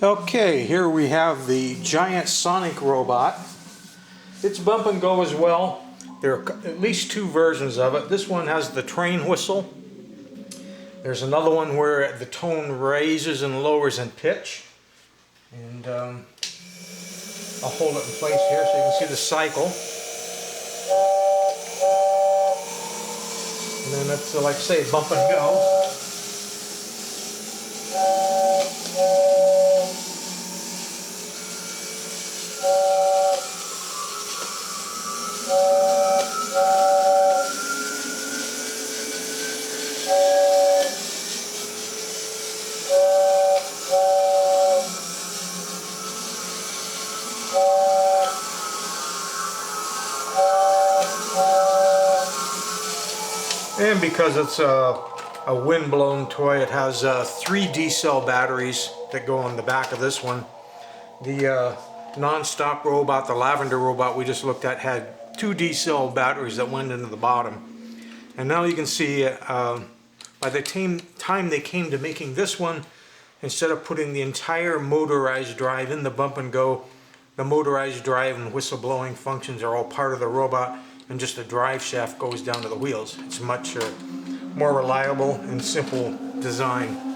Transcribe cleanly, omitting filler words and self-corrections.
Okay, here we have the giant sonic robot. It's bump and go as well. There are at least two versions of it. This one has the train whistle. There's another one where the tone raises and lowers in pitch. And I'll hold it in place here so you can see the cycle. And then it's like I say, bump and go. And because it's a wind-blown toy, it has 3 D-cell batteries that go on the back of this one. The non-stop robot, the lavender robot we just looked at, had 2 D-cell batteries that went into the bottom. And now you can see by the time they came to making this one, instead of putting the entire motorized drive in the bump and go, the motorized drive and whistle blowing functions are all part of the robot, and just the drive shaft goes down to the wheels. It's much more reliable and simple design.